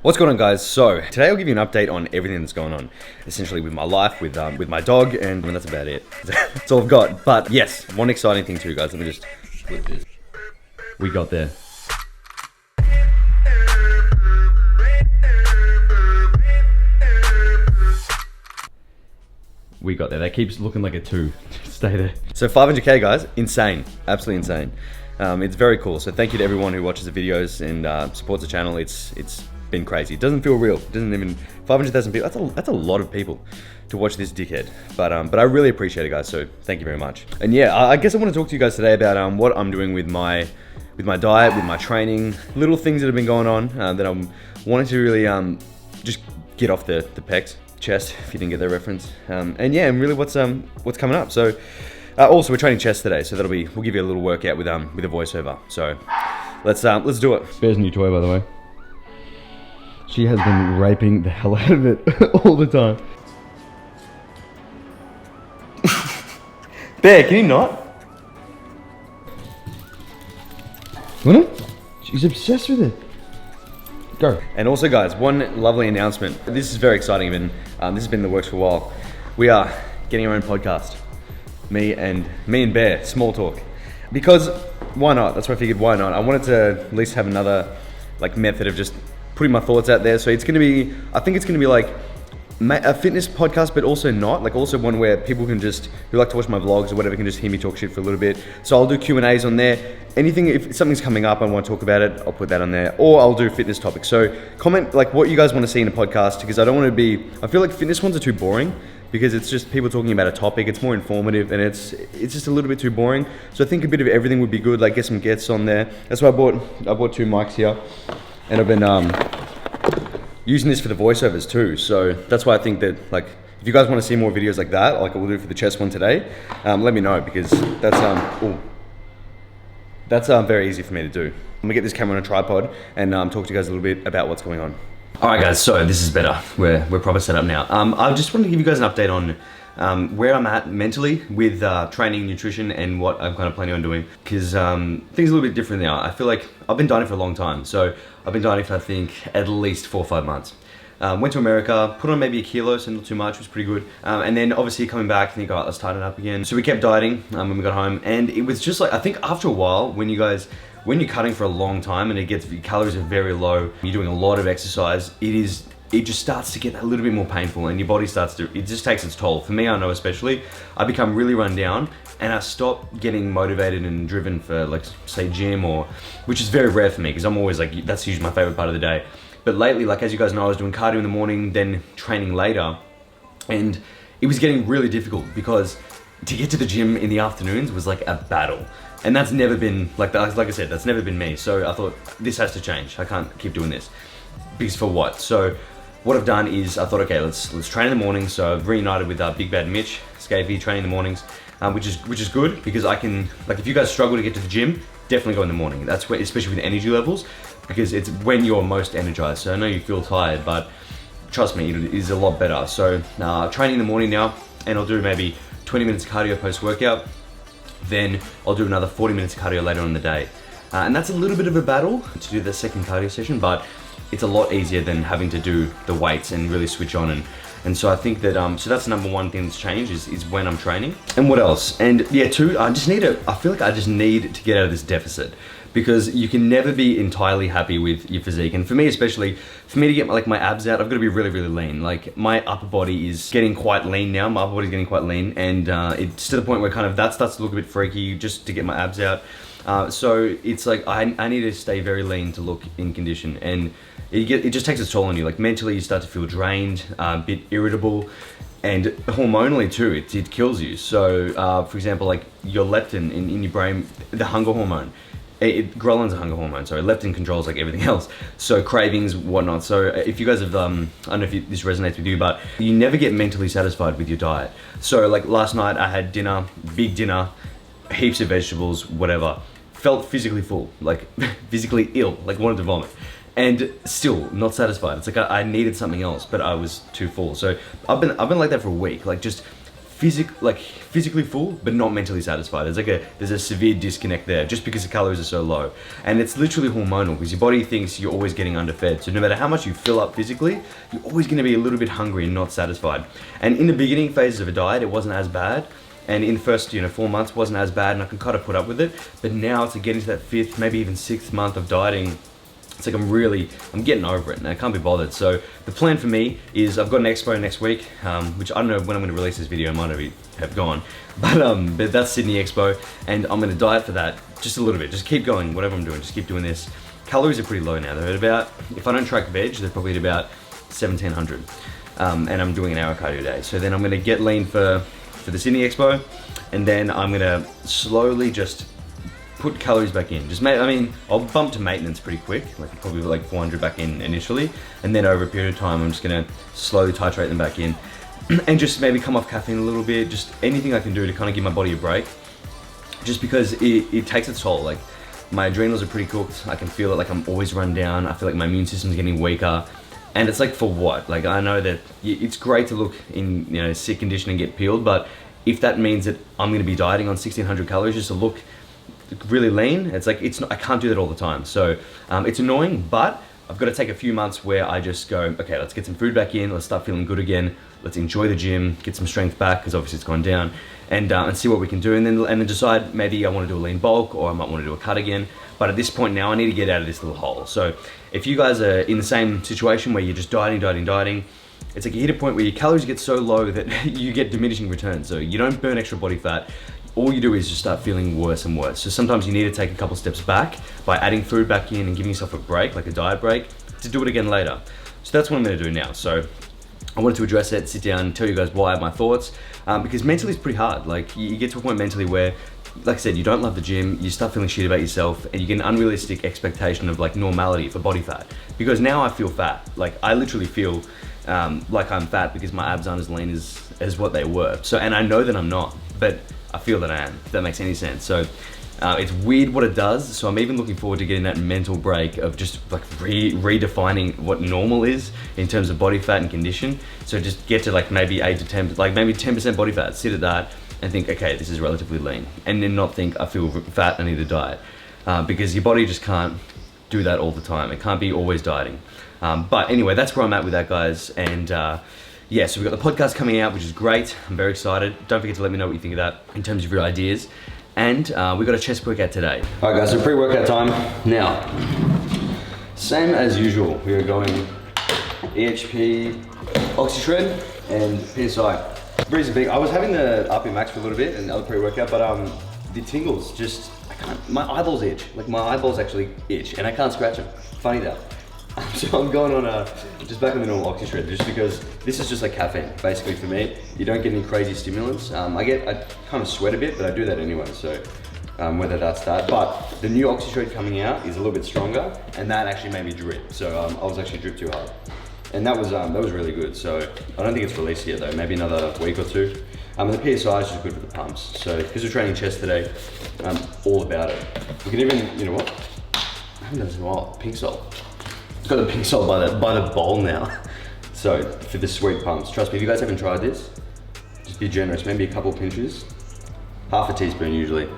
What's going on, guys? So today I'll give you an update on everything that's going on, essentially with my life, with my dog, and that's about it. That's all I've got. But yes, one exciting thing too, guys. Let me just flip this. We got there. We got there. That keeps looking like a 2. Stay there. So 500k, guys. Insane. Absolutely insane. It's very cool. So thank you to everyone who watches the videos and supports the channel. It's been crazy. It doesn't feel real. It doesn't even 500,000 people. That's a lot of people to watch this dickhead. But I really appreciate it, guys. So thank you very much. And yeah, I guess I want to talk to you guys today about what I'm doing with my diet, with my training, little things that have been going on that I'm wanting to really just get off the pecs, chest, if you didn't get that reference. And yeah, and really what's coming up. So also we're training chest today, so we'll give you a little workout with a voiceover. So let's do it. Bear's new toy, by the way. She has been raping the hell out of it all the time. Bear, can you not? Want it? She's obsessed with it. Go. And also, guys, one lovely announcement. This is very exciting. This has been in the works for a while. We are getting our own podcast. Me and Bear, Small Talk. Because why not? That's why I figured, why not? I wanted to at least have another method of just putting my thoughts out there. So it's gonna be, I think it's gonna be like a fitness podcast, but also not, also one where people can just, who like to watch my vlogs or whatever, can just hear me talk shit for a little bit. So I'll do Q&As on there. Anything, if something's coming up, I want to talk about it, I'll put that on there, or I'll do fitness topics. So comment what you guys want to see in a podcast, because I don't want to be, I feel like fitness ones are too boring, because it's just people talking about a topic. It's more informative, and it's just a little bit too boring. So I think a bit of everything would be good, like get some guests on there. That's why I bought 2 mics here, and I've been using this for the voiceovers too. So that's why I think that if you guys want to see more videos like that, like I will do for the chest one today, let me know, because that's very easy for me to do. I'm gonna get this camera on a tripod and talk to you guys a little bit about what's going on. All right, guys, so this is better. We're proper set up now. I just wanted to give you guys an update on where I'm at mentally with training, nutrition, and what I'm kind of planning on doing, because things are a little bit different now. I feel like I've been dieting for a long time. So I've been dieting for, I think, at least 4 or 5 months. Went to America, put on maybe 1 kilo, so not too much, was pretty good. And then obviously coming back, think, all right, let's tighten it up again. So we kept dieting when we got home, and it was just I think after a while, when you're cutting for a long time and your calories are very low, you're doing a lot of exercise, it just starts to get a little bit more painful, and your body it just takes its toll. For me, I know especially, I become really run down, and I stop getting motivated and driven for say gym, which is very rare for me, because I'm always that's usually my favorite part of the day. But lately, as you guys know, I was doing cardio in the morning, then training later, and it was getting really difficult, because to get to the gym in the afternoons was like a battle. And that's never been, like I said, that's never been me. So I thought, this has to change. I can't keep doing this. Because for what? So what I've done is, I thought, okay, let's train in the morning. So I've reunited with Big Bad Mitch, Scavy, training in the mornings, which is good, because I can, if you guys struggle to get to the gym, definitely go in the morning. That's where, especially with energy levels, because it's when you're most energized. So I know you feel tired, but trust me, it is a lot better. So training in the morning now, and I'll do maybe 20 minutes cardio post-workout. Then I'll do another 40 minutes of cardio later on in the day. And that's a little bit of a battle to do the second cardio session, but it's a lot easier than having to do the weights and really switch on. And so I think that, so that's the number one thing that's changed is when I'm training. And what else? And yeah, 2, I feel like I just need to get out of this deficit, because you can never be entirely happy with your physique. And for me especially, for me to get my abs out, I've got to be really, really lean. My upper body is getting quite lean now. My upper body's getting quite lean, and it's to the point where that starts to look a bit freaky just to get my abs out. So it's I need to stay very lean to look in condition, and it just takes its toll on you. Mentally, you start to feel drained, a bit irritable, and hormonally too, it kills you. So for example, your leptin in your brain, the hunger hormone, ghrellin's a hunger hormone, so leptin controls everything else. So cravings, whatnot. So if you guys have, I don't know if this resonates with you, but you never get mentally satisfied with your diet. So last night I had dinner, big dinner, heaps of vegetables, whatever. Felt physically full, physically ill, wanted to vomit. And still not satisfied. It's I needed something else, but I was too full. So I've been like that for a week, just physically full, but not mentally satisfied. There's a severe disconnect there, just because the calories are so low. And it's literally hormonal, because your body thinks you're always getting underfed. So no matter how much you fill up physically, you're always gonna be a little bit hungry and not satisfied. And in the beginning phases of a diet, it wasn't as bad. And in the first 4 months wasn't as bad, and I can kind of put up with it. But now to get into that 5th, maybe even 6th month of dieting, it's like I'm getting over it and I can't be bothered. So the plan for me is I've got an expo next week, which I don't know when I'm gonna release this video, I might already have gone. But that's Sydney Expo, and I'm gonna diet for that just a little bit. Just keep going, whatever I'm doing, just keep doing this. Calories are pretty low now. They're at about, if I don't track veg, they're probably at about 1700. And I'm doing an hour cardio a day. So then I'm gonna get lean for the Sydney Expo, and then I'm gonna slowly just put calories back in. I'll bump to maintenance pretty quick, probably like 400 back in initially, and then over a period of time, I'm just gonna slowly titrate them back in, and just maybe come off caffeine a little bit, just anything I can do to kind of give my body a break, just because it takes its toll. Like, my adrenals are pretty cooked, I can feel it, like I'm always run down, I feel like my immune system's getting weaker, and it's like, for what? Like, I know that it's great to look in sick condition and get peeled, but if that means that I'm gonna be dieting on 1600 calories just to look really lean, it's like, I can't do that all the time. So it's annoying, but I've got to take a few months where I just go, okay, let's get some food back in, let's start feeling good again, let's enjoy the gym, get some strength back, because obviously it's gone down, and see what we can do, and then decide maybe I want to do a lean bulk, or I might want to do a cut again. But at this point now, I need to get out of this little hole. So if you guys are in the same situation where you're just dieting, it's like you hit a point where your calories get so low that you get diminishing returns. So you don't burn extra body fat. All you do is just start feeling worse and worse. So sometimes you need to take a couple steps back by adding food back in and giving yourself a break, like a diet break, to do it again later. So that's what I'm gonna do now. So I wanted to address it, sit down, tell you guys why I have my thoughts, because mentally it's pretty hard. Like, you get to a point mentally where, like I said, you don't love the gym, you start feeling shit about yourself, and you get an unrealistic expectation of like normality for body fat. Because now I feel fat. Like, I literally feel like I'm fat because my abs aren't as lean as what they were. So, and I know that I'm not, but I feel that I am, if that makes any sense. So it's weird what it does. So I'm even looking forward to getting that mental break of just like redefining what normal is in terms of body fat and condition. So just get to like maybe 8 to 10, like maybe 10% body fat, sit at that and think, okay, this is relatively lean. And then not think I feel fat, I need to diet. Because your body just can't do that all the time. It can't be always dieting. But anyway, that's where I'm at with that, guys. And yeah, so we've got the podcast coming out, which is great. I'm very excited. Don't forget to let me know what you think of that in terms of your ideas. And we got a chest workout today. All right, guys, so pre-workout time. Now, same as usual. We are going EHP, OxyShred, and PSI. Breezy big. I was having the RP Max for a little bit and other pre-workout, but the tingles just, my eyeballs itch. Like, my eyeballs actually itch, and I can't scratch them. Funny that. So I'm going on just back on the normal OxyShred, just because this is just like caffeine, basically, for me. You don't get any crazy stimulants. I kind of sweat a bit, but I do that anyway, so whether that's that. But the new OxyShred coming out is a little bit stronger, and that actually made me drip. So I was actually drip too hard. And that was really good. So I don't think it's released yet though, maybe another week or two. The PSI is just good for the pumps. So because we're training chest today, I'm all about it. We can even, you know what? I haven't done this in a while, pink salt. Got the pink salt by the bowl now. So for the sweet pumps, trust me, if you guys haven't tried this, just be generous, maybe a couple pinches, half a teaspoon usually.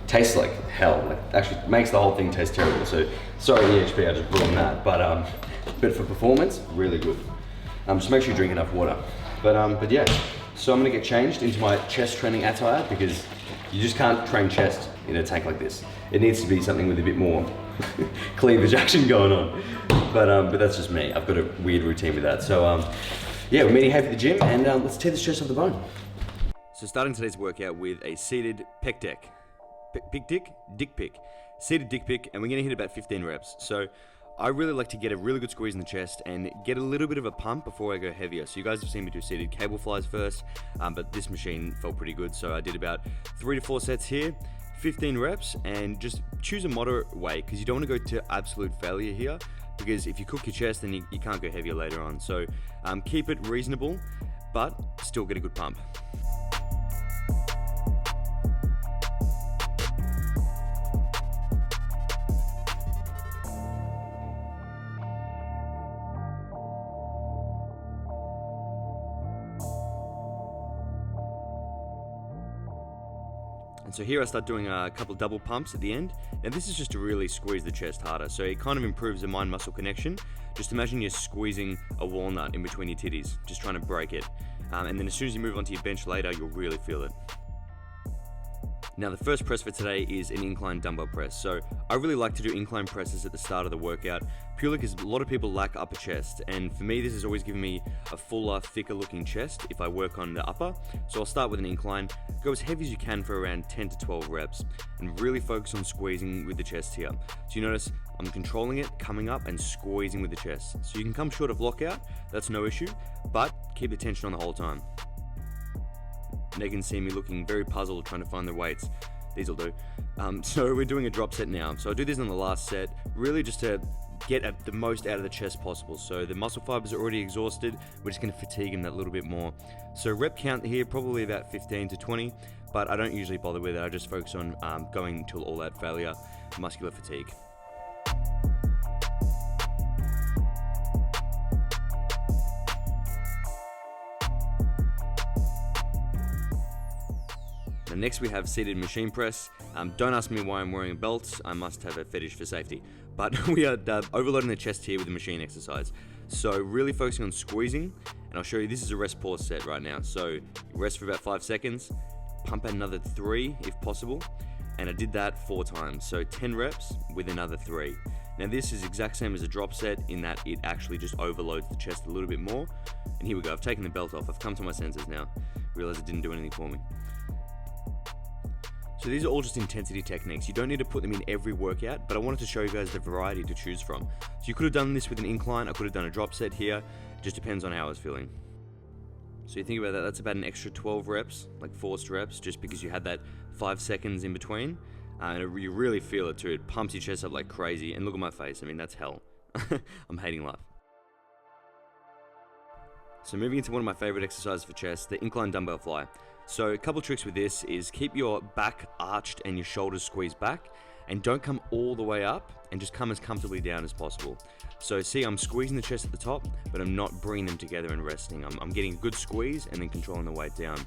Tastes like hell, like actually makes the whole thing taste terrible. So sorry EHP, I just brought on that, but for performance, really good. Just make sure you drink enough water. But yeah, so I'm gonna get changed into my chest training attire, because you just can't train chest in a tank like this. It needs to be something with a bit more cleavage action going on. But that's just me. I've got a weird routine with that. So yeah, we're meeting Hafiy at the gym, and let's tear this chest off the bone. So starting today's workout with a seated pec deck. Dick pic. Seated dick pic, and we're gonna hit about 15 reps. So I really like to get a really good squeeze in the chest and get a little bit of a pump before I go heavier. So you guys have seen me do seated cable flies first, but this machine felt pretty good. So I did about 3 to 4 sets here, 15 reps, and just choose a moderate weight, because you don't want to go to absolute failure here, because if you cook your chest, then you can't go heavier later on. So keep it reasonable, but still get a good pump. And so here I start doing a couple of double pumps at the end. Now this is just to really squeeze the chest harder. So it kind of improves the mind muscle connection. Just imagine you're squeezing a walnut in between your titties, just trying to break it. And then as soon as you move onto your bench later, you'll really feel it. Now the first press for today is an incline dumbbell press. So I really like to do incline presses at the start of the workout, purely because a lot of people lack upper chest, and for me this has always given me a fuller, thicker looking chest if I work on the upper. So I'll start with an incline, go as heavy as you can for around 10 to 12 reps, and really focus on squeezing with the chest here. So you notice I'm controlling it, coming up and squeezing with the chest. So you can come short of lockout, that's no issue, but keep the tension on the whole time. And they can see me looking very puzzled trying to find the weights. These will do. So we're doing a drop set now. So I do this on the last set, really just to get the most out of the chest possible. So the muscle fibers are already exhausted, we're just going to fatigue them that little bit more. So rep count here, probably about 15 to 20, but I don't usually bother with it. I just focus on going until all out failure, muscular fatigue. Next we have seated machine press. Don't ask me why I'm wearing a belt, I must have a fetish for safety. But we are overloading the chest here with the machine exercise. So really focusing on squeezing, and I'll show you, this is a rest pause set right now. So rest for about 5 seconds, pump out another 3 if possible, and I did that 4 times. So 10 reps with another 3. Now this is exact same as a drop set in that it actually just overloads the chest a little bit more. And here we go, I've taken the belt off, I've come to my senses now, realize it didn't do anything for me. So these are all just intensity techniques. You don't need to put them in every workout, but I wanted to show you guys the variety to choose from. So you could have done this with an incline, I could have done a drop set here. It just depends on how I was feeling. So you think about that, that's about an extra 12 reps, like forced reps, just because you had that 5 seconds in between. And you really feel it too. It pumps your chest up like crazy. And look at my face, I mean, that's hell. I'm hating life. So moving into one of my favorite exercises for chest, the incline dumbbell fly. So a couple tricks with this is keep your back arched and your shoulders squeezed back, and don't come all the way up, and just come as comfortably down as possible. So see, I'm squeezing the chest at the top, but I'm not bringing them together and resting. I'm getting a good squeeze and then controlling the weight down.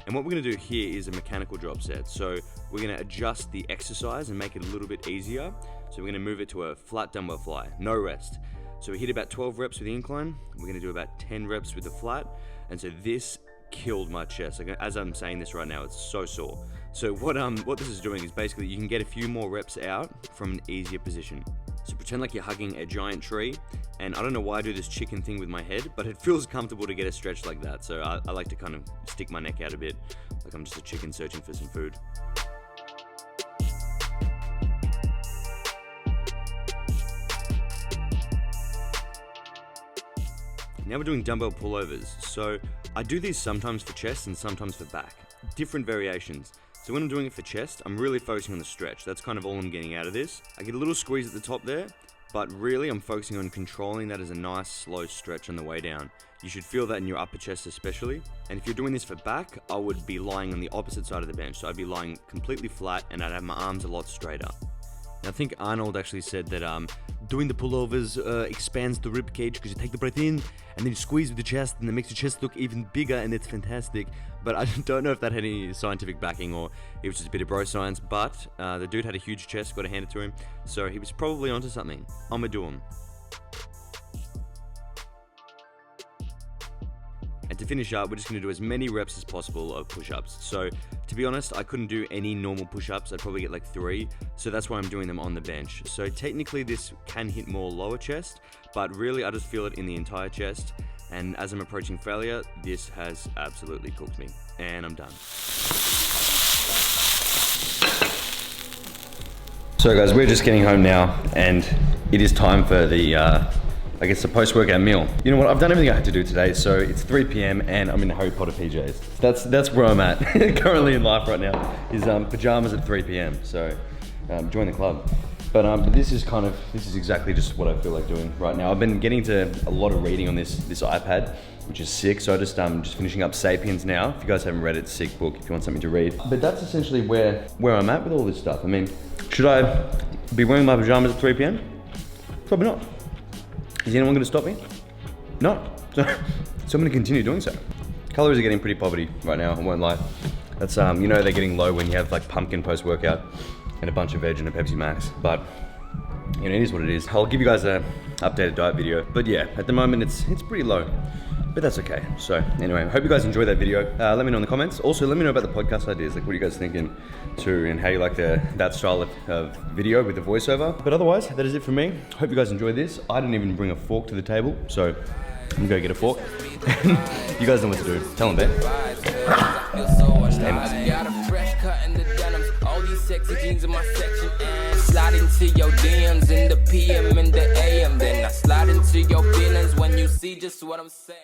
And what we're gonna do here is a mechanical drop set. So we're gonna adjust the exercise and make it a little bit easier. So we're gonna move it to a flat dumbbell fly, no rest. So we hit about 12 reps with the incline, we're gonna do about 10 reps with the flat, and so this killed my chest. Like, as I'm saying this right now, it's so sore. So what this is doing is basically you can get a few more reps out from an easier position. So pretend like you're hugging a giant tree, and I don't know why I do this chicken thing with my head, but it feels comfortable to get a stretch like that. So I like to kind of stick my neck out a bit, like I'm just a chicken searching for some food. Now we're doing dumbbell pullovers. So I do these sometimes for chest and sometimes for back. Different variations. So when I'm doing it for chest, I'm really focusing on the stretch. That's kind of all I'm getting out of this. I get a little squeeze at the top there, but really I'm focusing on controlling that as a nice slow stretch on the way down. You should feel that in your upper chest especially. And if you're doing this for back, I would be lying on the opposite side of the bench. So I'd be lying completely flat and I'd have my arms a lot straighter. I think Arnold actually said that doing the pullovers expands the rib cage because you take the breath in and then you squeeze with the chest and it makes your chest look even bigger, and it's fantastic. But I don't know if that had any scientific backing or it was just a bit of bro science, but the dude had a huge chest, got to hand it to him, so he was probably onto something. I'ma do him. And to finish up, we're just going to do as many reps as possible of push-ups. So to be honest, I couldn't do any normal push-ups. I'd probably get like 3. So that's why I'm doing them on the bench. So technically this can hit more lower chest, but really I just feel it in the entire chest. And as I'm approaching failure, this has absolutely cooked me. And I'm done. So guys, we're just getting home now, and it is time for the I guess the post-workout meal. You know what, I've done everything I had to do today, so it's 3 p.m. and I'm in Harry Potter PJs. That's where I'm at currently in life right now, is pajamas at 3 p.m. So join the club. But this is exactly just what I feel like doing right now. I've been getting to a lot of reading on this iPad, which is sick. So I just finishing up Sapiens now. If you guys haven't read it, it's a sick book if you want something to read. But that's essentially where I'm at with all this stuff. I mean, should I be wearing my pajamas at 3 p.m? Probably not. Is anyone going to stop me? No. So I'm going to continue doing so. Calories are getting pretty poverty right now, I won't lie. That's you know they're getting low when you have like pumpkin post-workout and a bunch of veg and a Pepsi Max, but you know, it is what it is. I'll give you guys a updated diet video, but yeah, at the moment it's pretty low, but that's okay. So anyway, I hope you guys enjoyed that video. Let me know in the comments. Also, let me know about the podcast ideas, like what are you guys thinking too, and how you like that style of video with the voiceover. But otherwise, that is it from me. Hope you guys enjoyed this. I didn't even bring a fork to the table, so I'm gonna go get a fork. You guys know what to do. Tell them, Ben. All these sexy jeans in my section, and slide into your DMs in the PM and the AM. Then I slide into your feelings when you see just what I'm saying.